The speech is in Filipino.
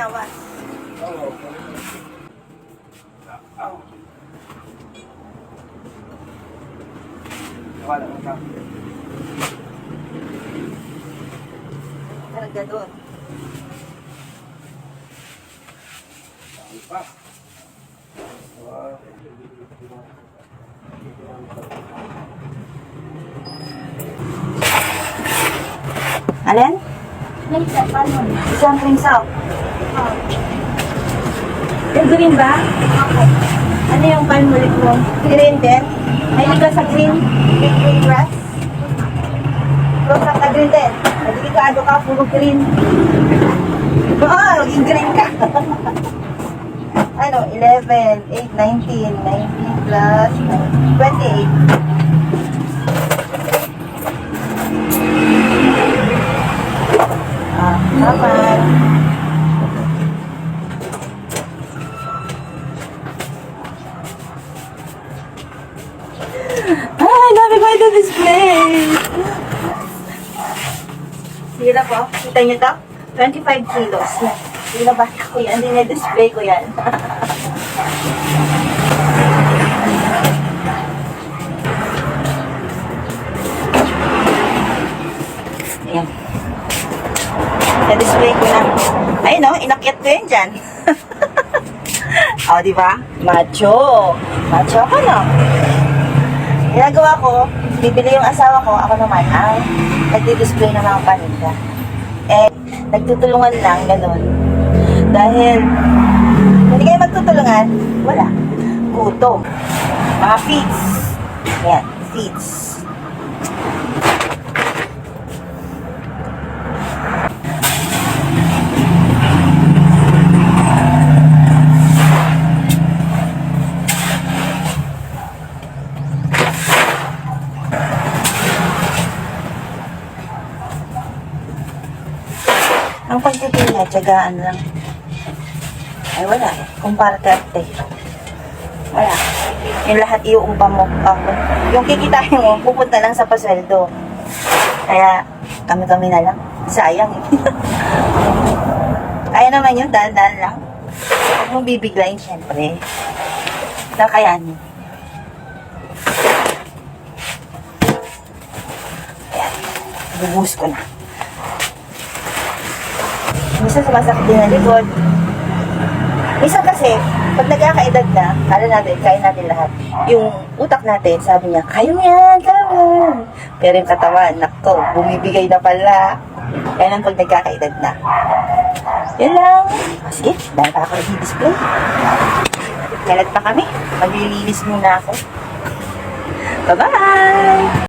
binawas. Oo. Wala mo ka. Kargador. Pa. Alin? Isang cream soap. Yung green ba? Ano yung palmulit mo? Green din? Ay, hindi ka sa green? Green grass? Rose ka green din? Delikado ka, puro green. Oo, maging green ka. Ano, 11, 8, 19, 19 plus 28. Bye-bye. Ay, dami ko ito display. Sira po. Kita niyo to? 25 kilos. Sira ba ko yan? Dinedisplay ko yan. Ayan. Na-display ko na. Ay, no? Inakyat ko yan dyan. O, di ba? Macho. Macho ako, no? Ginagawa ko, bibili yung asawa ko, ako naman ang nagdi-display ng mga paninda. Eh, nagtutulungan lang, ganun. Dahil, hindi kayo magtutulungan, wala. Gutom. Mga feeds. Ayan, feeds. Ang pagtitinda, tiyagaan lang. Ay, wala eh. Kumparte. Wala. Yung lahat iuumpa mo. Yung kikitain mo, pupunta lang sa pasweldo. Kaya, kami-kami na lang. Sayang eh. Kaya naman yun, dahan-dahan lang. Huwag mong bibiglayin, syempre. Nakayanin. Ayan. Bubuhos ko na. Minsan sumasakit din ang likod. Minsan kasi, pag nagkakaedad na, kala natin, kaya natin lahat. Yung utak natin, sabi niya, kaya mo yan, kaya mo yan. Pero yung katawan, nakto, bumibigay na pala. Kaya lang pag nagkakaedad na. Yan lang. Sige, dahil pa ako nag-display. Kalat pa kami. Maglilinis muna ako. Bye-bye!